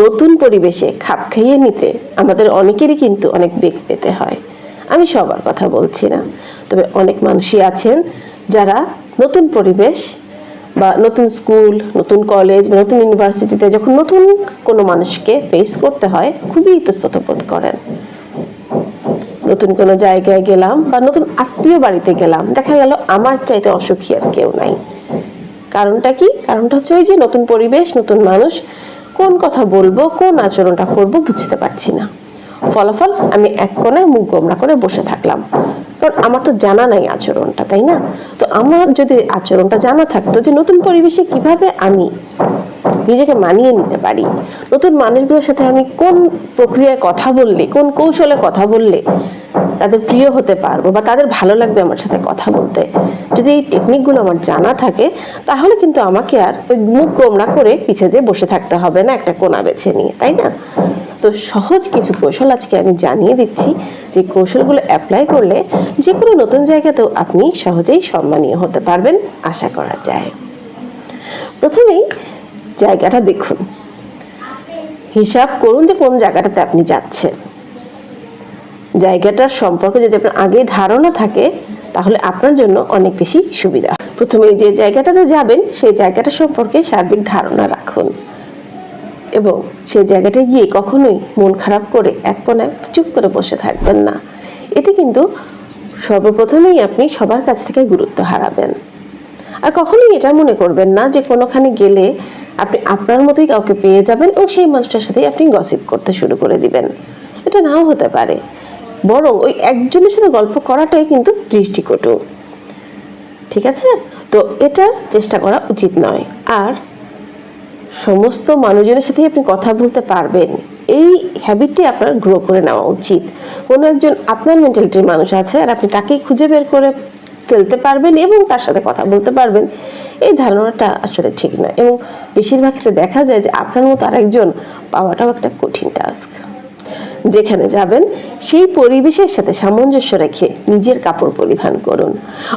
নতুন পরিবেশে খাপ খাইয়ে নিতে আমাদের অনেকেরই কিন্তু অনেক বেগ পেতে হয়। আমি সবার কথা বলছি না, তবে অনেক মানুষই আছেন যারা নতুন পরিবেশ বা নতুন স্কুল, নতুন কলেজ বা নতুন ইউনিভার্সিটিতে যখন নতুন কোনো মানুষকে ফেস করতে হয় খুবই ইতস্তত বোধ করেন। নতুন কোনো জায়গায় গেলাম বা নতুন আত্মীয় বাড়িতে গেলাম, দেখা গেল আমার চাইতে অসুখী আর কেউ নাই। কারণটা কি? কারণটা হচ্ছে ওই যে নতুন পরিবেশ, নতুন মানুষ, কোন কথা বলবো, কোন আচরণটা করব বুঝতে পারছি না। ফলাফল আমি এক কোণে মুখ গোমড়া করে বসে থাকলাম, কারণ আমার তো জানা নাই আচরণটা, তাই না? তো আমার যদি আচরণটা জানা থাকতো যে নতুন পরিবেশে কিভাবে আমি নিজেকে মানিয়ে নিতে পারি, নতুন মানুষগুলোর সাথে আমি কোন প্রক্রিয়ায় কথা বললে, কোন কৌশলে কথা বললে তাদের প্রিয় হতে পারবো বা তাদের ভালো লাগবে আমার সাথে কথা বলতে, যদি এই টেকনিকগুলো আমার জানা থাকে, তাহলে কিন্তু আমাকে আর ওই মুখ গোমড়া করে পিছে যে বসে থাকতে হবে না একটা কোণা বেছে নিয়ে, তাই না? তো সহজ কিছু কৌশল আজকে আমি জানিয়ে দিচ্ছি, যে কৌশলগুলো অ্যাপ্লাই করলে যে কোনো নতুন জায়গাতেও আপনি সহজেই সম্মানীয় হতে পারবেন আশা করা যায়। প্রথমেই জায়গাটা দেখুন, হিসাব করুন যে কোন জায়গাটাতে আপনি যাচ্ছেন। জায়গাটার সম্পর্কে যদি আপনার আগে ধারণা থাকে তাহলে আপনার জন্য অনেক বেশি সুবিধা। প্রথমে যে জায়গাটাতে যাবেন সেই জায়গাটা সম্পর্কে সার্বিক ধারণা রাখুন এবং সেই জায়গাটায় গিয়ে কখনোই মন খারাপ করে এক কোণায় চুপ করে বসে থাকবেন না। এতে কিন্তু সর্বপ্রথমেই আপনি সবার কাছ থেকে গুরুত্ব হারাবেন। আর কখনোই এটা মনে করবেন না যে কোনোখানে গেলে আপনি আপনার মতোই কাউকে পেয়ে যাবেন ও সেই মানুষটার সাথে আপনি গসিপ করতে শুরু করে দিবেন। এটা নাও হতে পারে, বরং ওই একজনের সাথে গল্প করাটাই কিন্তু দৃষ্টিকটু। ঠিক আছে? তো এটা চেষ্টা করা উচিত নয়। আর সমস্ত মানুষজনের সাথেই আপনি কথা বলতে পারবেন, এই হ্যাবিটটি আপনার গ্রো করে নেওয়া উচিত। কোনো একজন আপনার মেন্টালিটির মানুষ আছে আর আপনি তাকেই খুঁজে বের করে ফেলতে পারবেন এবং তার সাথে কথা বলতে পারবেন, এই ধারণাটা আসলে ঠিক নয়। এবং বেশিরভাগ ক্ষেত্রে দেখা যায় যে আপনার মতো আরেকজন পাওয়াটাও একটা কঠিন টাস্ক। যেখানে যাবেন সেই পরিবেশের সাথে সামঞ্জস্য রেখে নিজের কাপড় পরিধান করুন,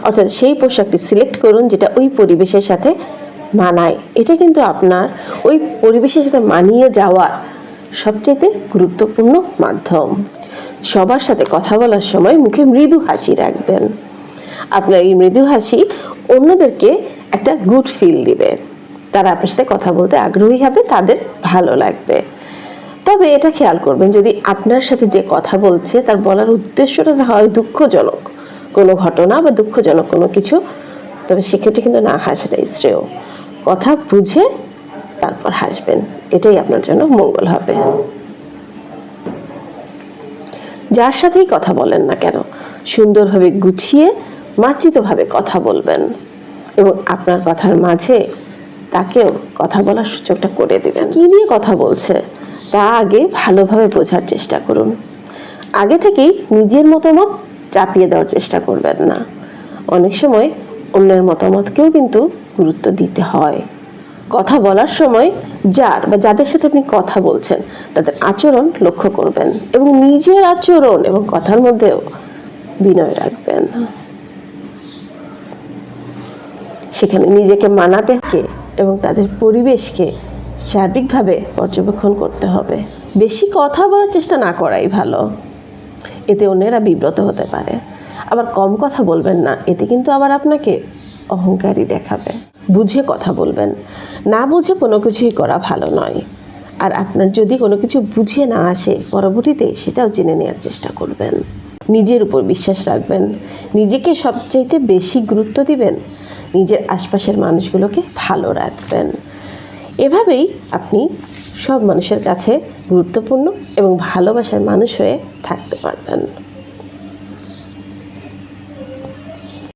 অর্থাৎ সেই পোশাকটি সিলেক্ট করুন যেটা ওই পরিবেশের সাথে মানায়। এটা কিন্তু আপনার ওই পরিবেশের সাথে মানিয়ে যাওয়ার সবচেয়ে গুরুত্বপূর্ণ মাধ্যম। সবার সাথে কথা বলার সময় মুখে মৃদু হাসি রাখবেন। আপনার এই মৃদু হাসি অন্যদেরকে একটা গুড ফিল দিবে, তারা আপনার সাথে কথা বলতে আগ্রহী হবে, তাদের ভালো লাগবে। তবে এটা খেয়াল করবেন, যদি আপনার সাথে যে কথা বলছে তার বলার উদ্দেশ্যটা হয় দুঃখজনক কোনো ঘটনা বা দুঃখজনক কোনো কিছু, তবে সেক্ষেত্রে কিন্তু না হাসাটাই শ্রেয়। কথা বুঝে তারপর হাসবেন, এটাই আপনার জন্য মঙ্গল হবে। যার সাথেই কথা বলেন না কেন সুন্দরভাবে গুছিয়ে মার্জিতভাবে কথা বলবেন এবং আপনার কথার মাঝে তাকেও কথা বলার সুযোগটা করে দিবেন। কি নিয়ে কথা বলছে তা আগে ভালোভাবে বোঝার চেষ্টা করুন। আগে থেকেই নিজের মতামত চাপিয়ে দেওয়ার চেষ্টা করবেন না। অনেক সময় অন্যের মতামতকেও কিন্তু গুরুত্ব দিতে হয়। কথা বলার সময় যার বা যাদের সাথে আপনি কথা বলছেন তাদের আচরণ লক্ষ্য করবেন এবং নিজের আচরণ এবং কথার মধ্যেও বিনয় রাখবেন। সেখানে নিজেকে মানাতে হবে এবং তাদের পরিবেশকে সার্বিকভাবে পর্যবেক্ষণ করতে হবে। বেশি কথা বলার চেষ্টা না করাই ভালো, এতে অন্যেরা বিব্রত হতে পারে। আবার কম কথা বলবেন না, এতে কিন্তু আবার আপনাকে অহংকারী দেখাবে। বুঝে কথা বলবেন, না বুঝে কোনো কিছুই করা ভালো নয়। আর আপনার যদি কোনো কিছু বুঝে না আসে পরবর্তীতে সেটাও জেনে নেওয়ার চেষ্টা করবেন। নিজের উপর বিশ্বাস রাখবেন, নিজেকে সবচাইতে বেশি গুরুত্ব দিবেন, নিজের আশপাশের মানুষগুলোকে ভালো রাখবেন। এভাবেই আপনি সব মানুষের কাছে গুরুত্বপূর্ণ এবং ভালোবাসার মানুষ হয়ে থাকতে পারবেন।